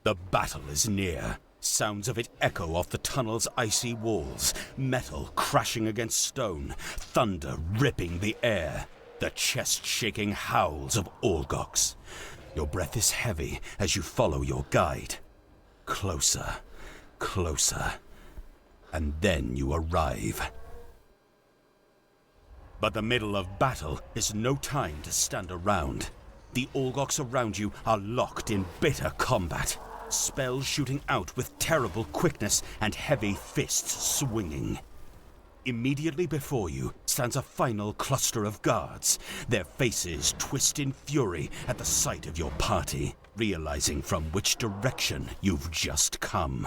The battle is near. Sounds of it echo off the tunnel's icy walls, metal crashing against stone, thunder ripping the air, the chest-shaking howls of Algox. Your breath is heavy as you follow your guide. Closer, closer, and then you arrive. But the middle of battle is no time to stand around. The Algox around you are locked in bitter combat. Spells shooting out with terrible quickness and heavy fists swinging. Immediately before you stands a final cluster of guards. Their faces twist in fury at the sight of your party, realizing from which direction you've just come.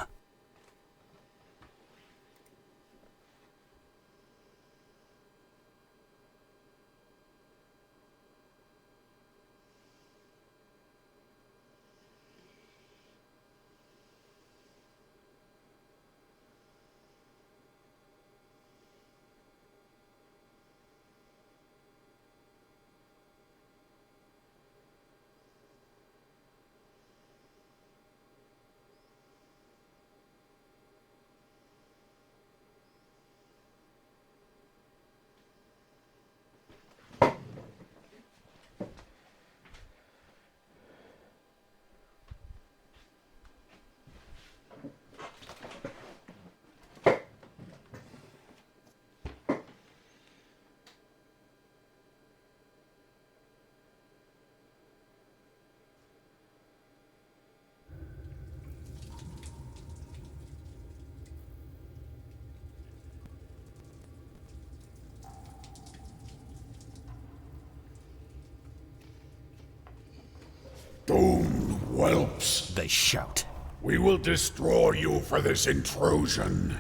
Doomed whelps! They shout. We will destroy you for this intrusion.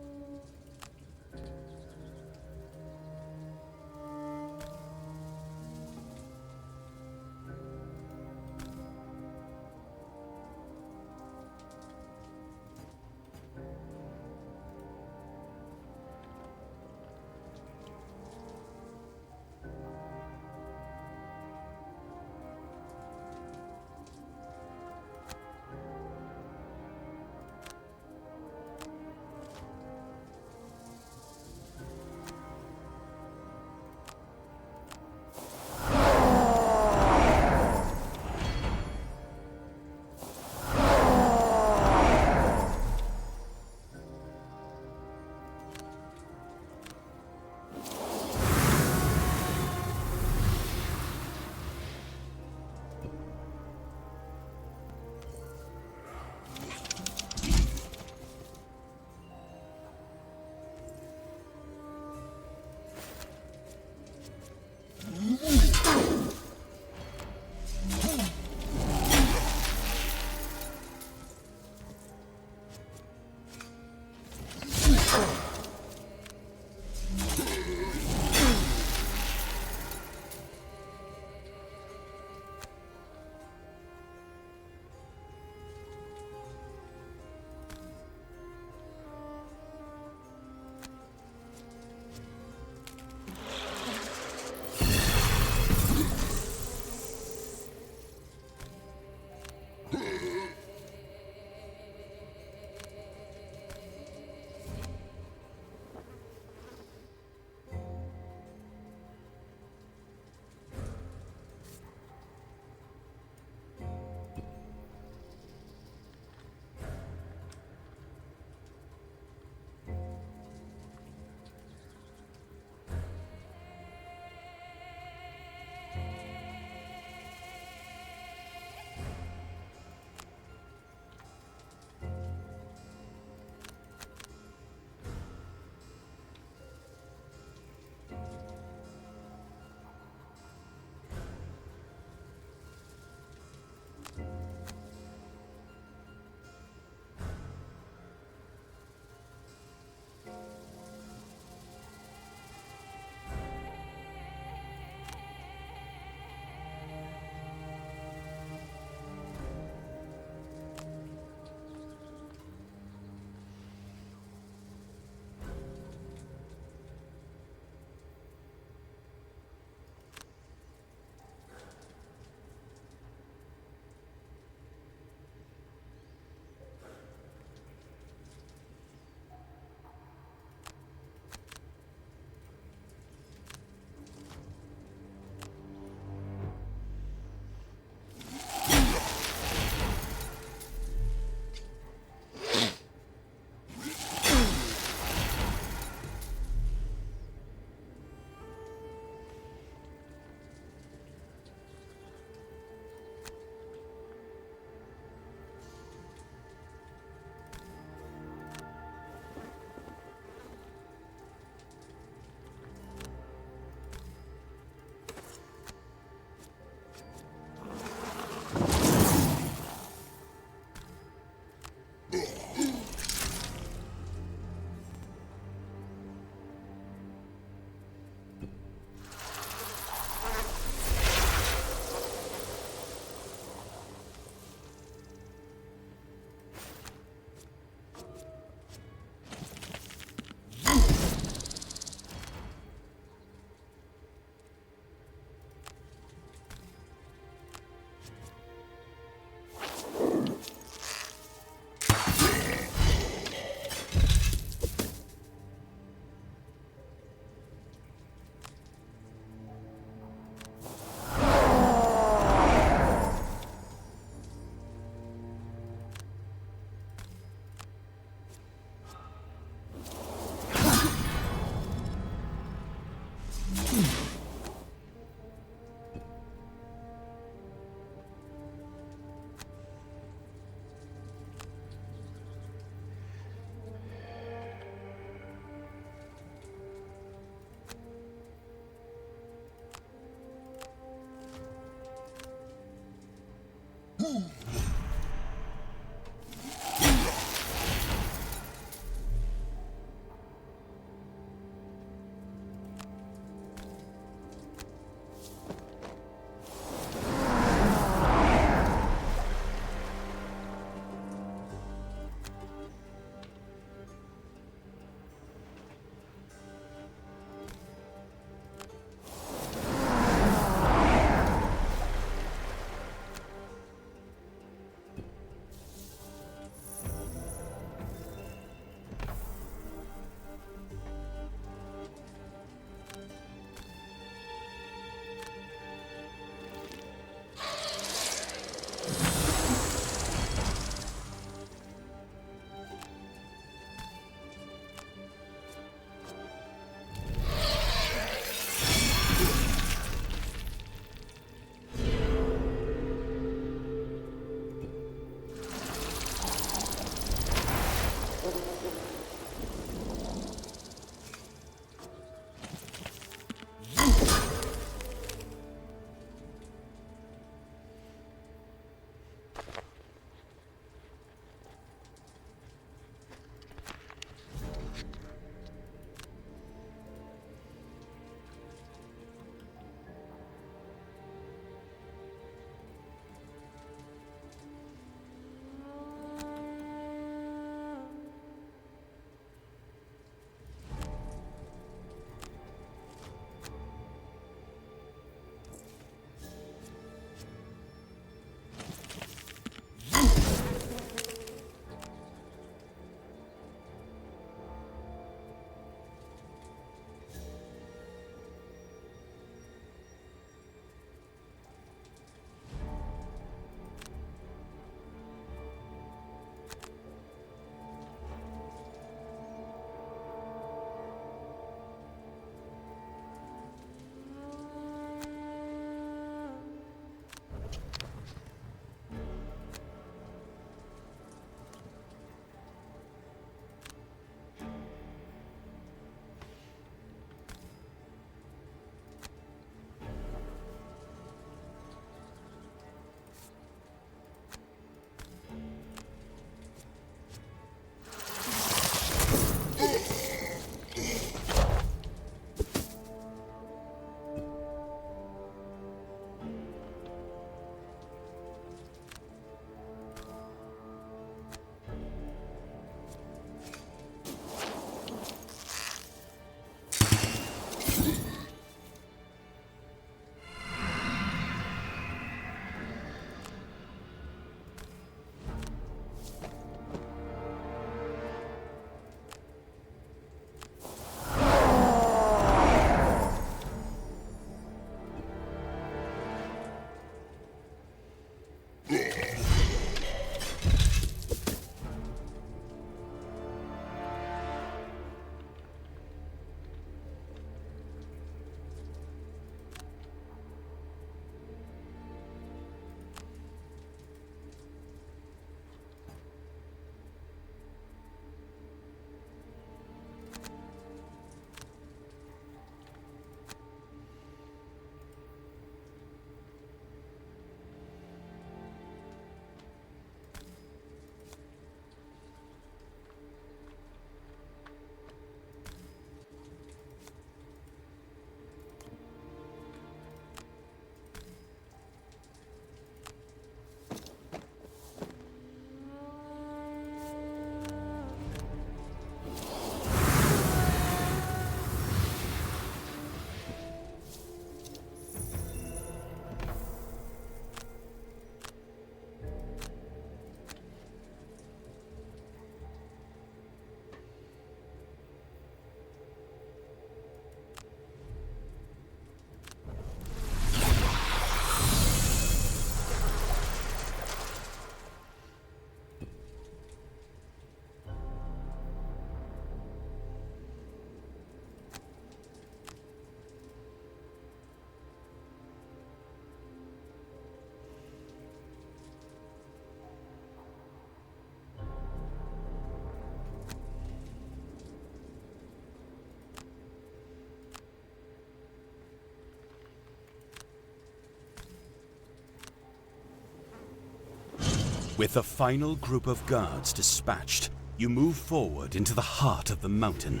With the final group of guards dispatched, you move forward into the heart of the mountain.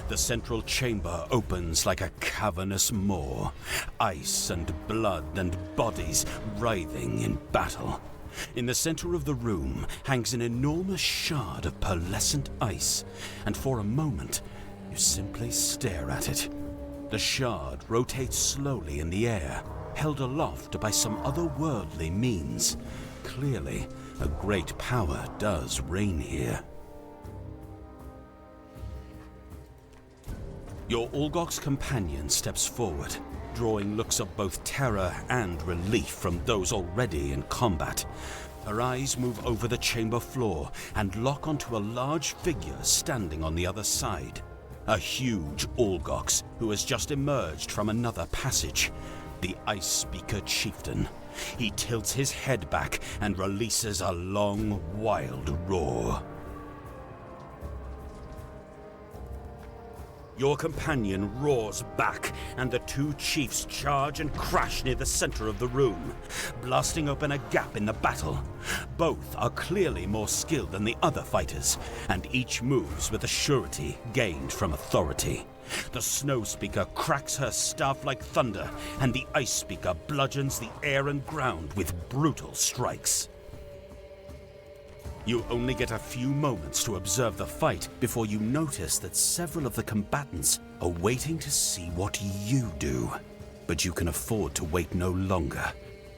The central chamber opens like a cavernous maw, ice and blood and bodies writhing in battle. In the center of the room hangs an enormous shard of pearlescent ice, and for a moment, you simply stare at it. The shard rotates slowly in the air, held aloft by some otherworldly means. Clearly, a great power does reign here. Your Algox companion steps forward, drawing looks of both terror and relief from those already in combat. Her eyes move over the chamber floor and lock onto a large figure standing on the other side. A huge Algox who has just emerged from another passage. The Ice Speaker Chieftain. He tilts his head back and releases a long, wild roar. Your companion roars back, and the two chiefs charge and crash near the center of the room, blasting open a gap in the battle. Both are clearly more skilled than the other fighters, and each moves with a surety gained from authority. The Snow Speaker cracks her staff like thunder, and the Ice Speaker bludgeons the air and ground with brutal strikes. You only get a few moments to observe the fight before you notice that several of the combatants are waiting to see what you do. But you can afford to wait no longer.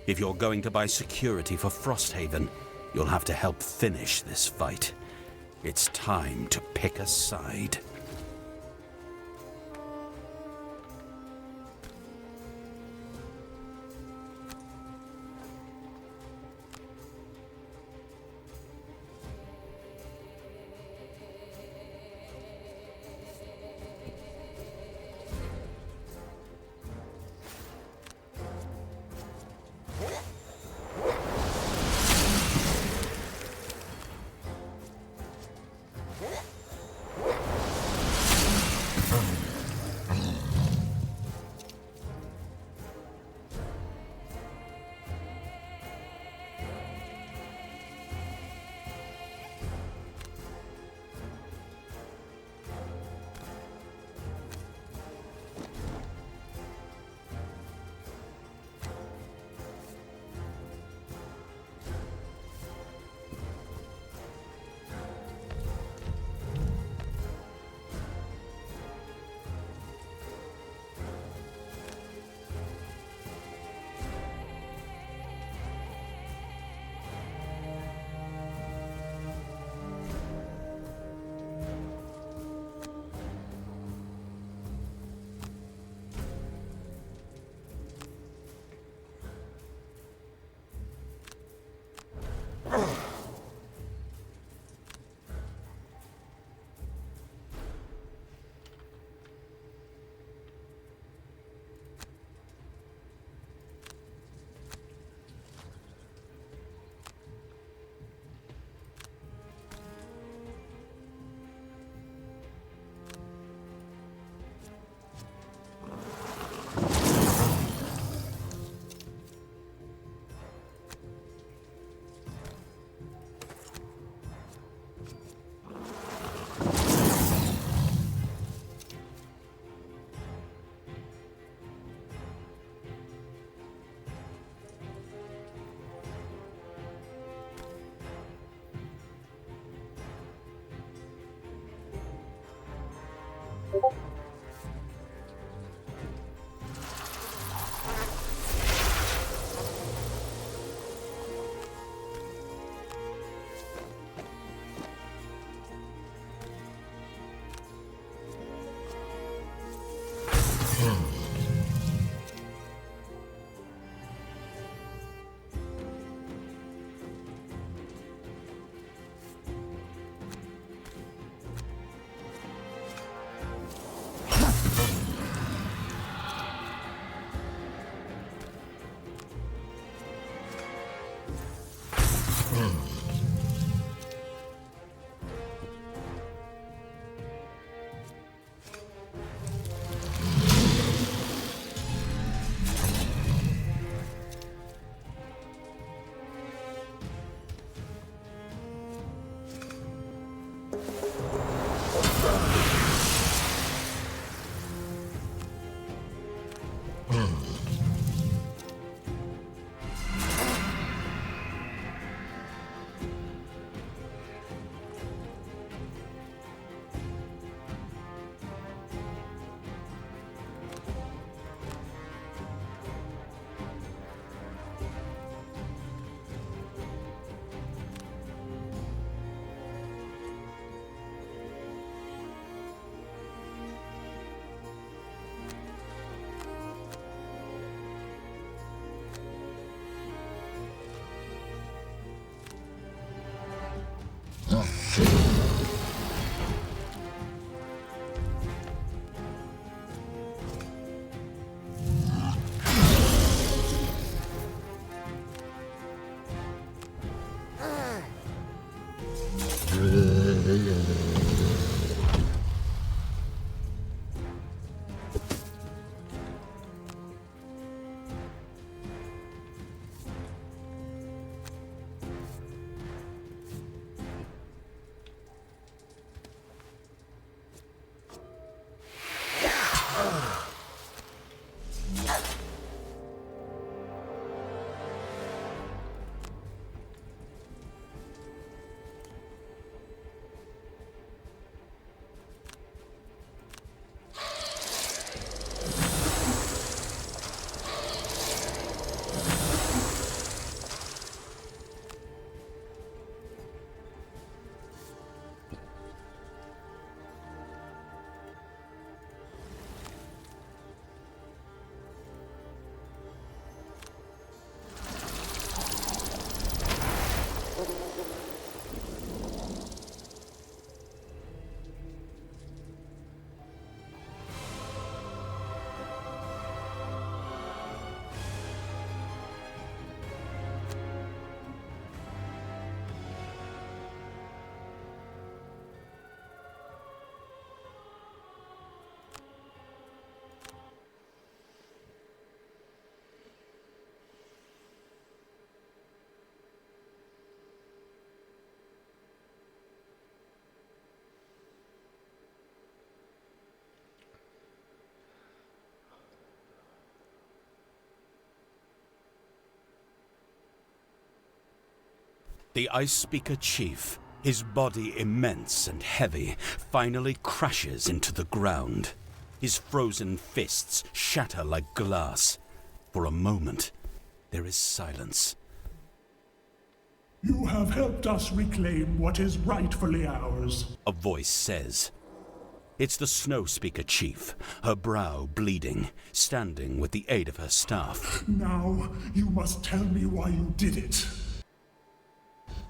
If you're going to buy security for Frosthaven, you'll have to help finish this fight. It's time to pick a side. The Ice Speaker Chief, his body immense and heavy, finally crashes into the ground. His frozen fists shatter like glass. For a moment, there is silence. You have helped us reclaim what is rightfully ours, A voice says. It's the Snow Speaker Chief, her brow bleeding, standing with the aid of her staff. Now, you must tell me why you did it.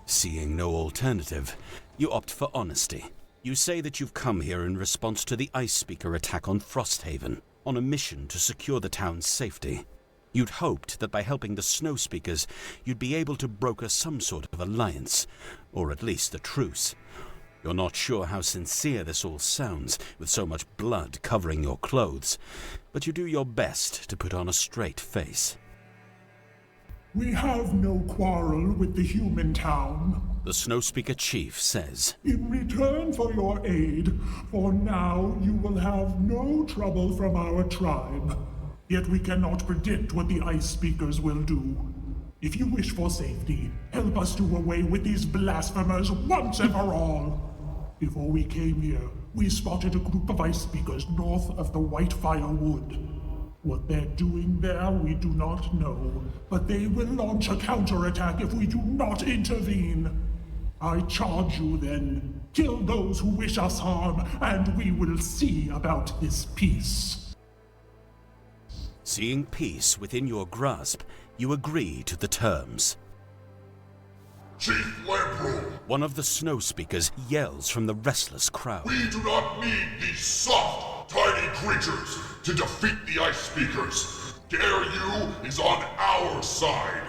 Seeing no alternative, you opt for honesty. You say that you've come here in response to the Ice Speaker attack on Frosthaven, on a mission to secure the town's safety. You'd hoped that by helping the Snow Speakers, you'd be able to broker some sort of alliance, or at least a truce. You're not sure how sincere this all sounds, with so much blood covering your clothes, but you do your best to put on a straight face. We have no quarrel with the human town. The Snow Speaker Chief says. In return for your aid, for now you will have no trouble from our tribe. Yet we cannot predict what the Ice Speakers will do. If you wish for safety, help us do away with these blasphemers once and for all. Before we came here, we spotted a group of Ice Speakers north of the Whitefire Wood. What they're doing there, we do not know, but they will launch a counterattack if we do not intervene. I charge you then, kill those who wish us harm, and we will see about this peace. Seeing peace within your grasp, you agree to the terms. Chief Lamprey, One of the Snow Speakers yells from the restless crowd. we do not need these soft, tiny creatures to defeat the Ice Speakers. Dare you is on our side.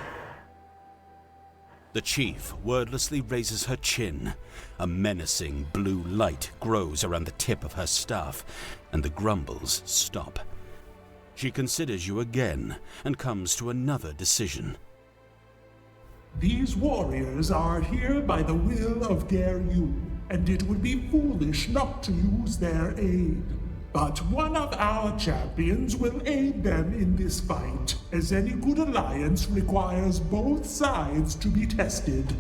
The chief wordlessly raises her chin. A menacing blue light grows around the tip of her staff, and the grumbles stop. She considers you again and comes to another decision. These warriors are here by the will of Dare You. and it would be foolish not to use their aid. But one of our champions will aid them in this fight, as any good alliance requires both sides to be tested.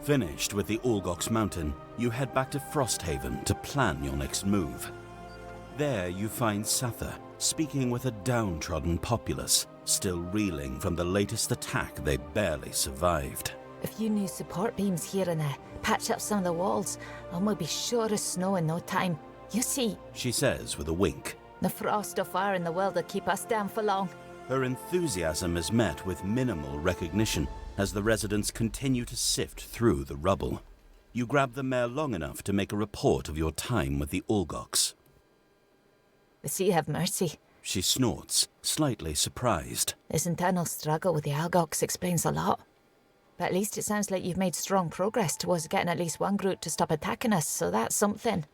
Finished with the Algox Mountain, you head back to Frosthaven to plan your next move. There you find Sather, speaking with a downtrodden populace, still reeling from the latest attack they barely survived. A few new support beams here and there, patch up some of the walls, and we'll be sure of snow in no time. You see, She says with a wink. the frost or fire in the world will keep us down for long. Her enthusiasm is met with minimal recognition as the residents continue to sift through the rubble. You grab the mare long enough to make a report of your time with the Algox. The sea have mercy. She snorts, slightly surprised. This internal struggle with the Algox explains a lot. But at least it sounds like you've made strong progress towards getting at least one group to stop attacking us, so that's something.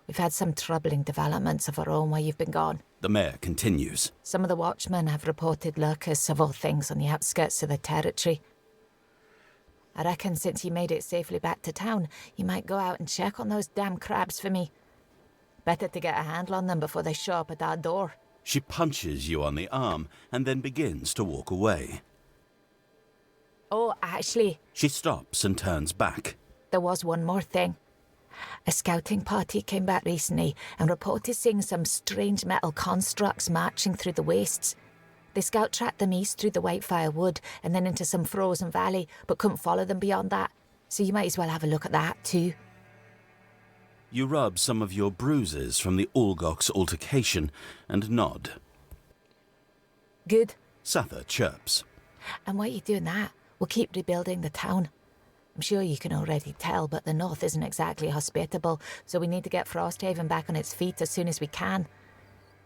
We've had some troubling developments of our own while you've been gone. The mare continues. Some of the watchmen have reported lurkers of all things on the outskirts of the territory. I reckon since you made it safely back to town, you might go out and check on those damn crabs for me. Better to get a handle on them before they show up at our door. She punches you on the arm and then begins to walk away. Oh, actually, She stops and turns back. there was one more thing. A scouting party came back recently and reported seeing some strange metal constructs marching through the wastes. The scout tracked them east through the Whitefire Wood and then into some frozen valley, but couldn't follow them beyond that. So you might as well have a look at that too. You rub some of your bruises from the Algox altercation and nod. Good. Sather chirps. And while you're doing that, we'll keep rebuilding the town. I'm sure you can already tell, but the north isn't exactly hospitable, so we need to get Frosthaven back on its feet as soon as we can.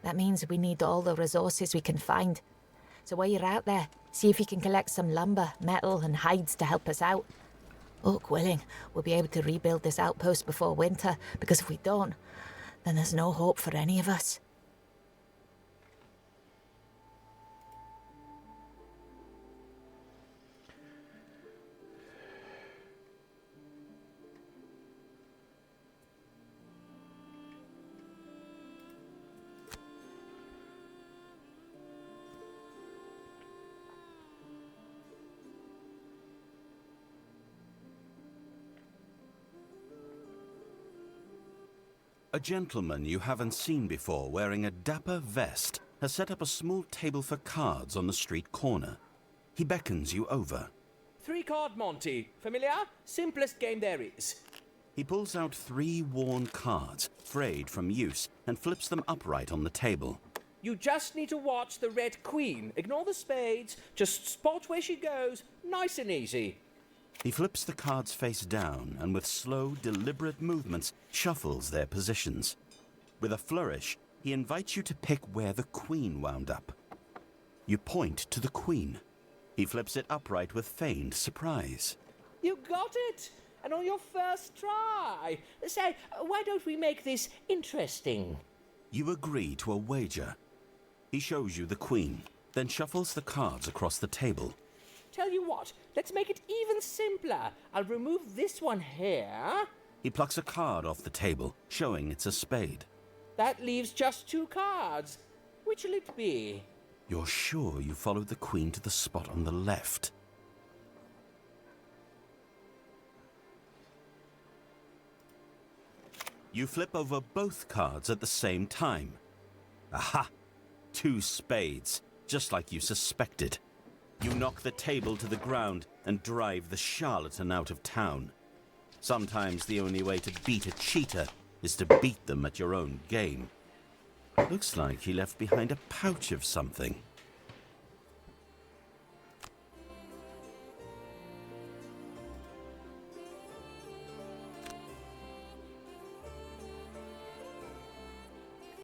That means we need all the resources we can find. So while you're out there, see if you can collect some lumber, metal and hides to help us out. Oak willing, we'll be able to rebuild this outpost before winter, because if we don't, then there's no hope for any of us. A gentleman you haven't seen before wearing a dapper vest has set up a small table for cards on the street corner. He beckons you over. 3-card Monty. Familiar? Simplest game there is. He pulls out 3 worn cards, frayed from use, and flips them upright on the table. You just need to watch the red queen. Ignore the spades. Just spot where she goes. Nice and easy. He flips the cards face down and with slow, deliberate movements shuffles their positions. With a flourish, he invites you to pick where the queen wound up. You point to the queen. He flips it upright with feigned surprise. You got it! And on your first try. Say, why don't we make this interesting? You agree to a wager. He shows you the queen, then shuffles the cards across the table. Tell you what, let's make it even simpler. I'll remove this one here. He plucks a card off the table, showing it's a spade. That leaves just 2 cards. Which'll it be? You're sure you followed the queen to the spot on the left? You flip over both cards at the same time. Aha! 2 spades, just like you suspected. You knock the table to the ground and drive the charlatan out of town. Sometimes the only way to beat a cheater is to beat them at your own game. Looks like he left behind a pouch of something.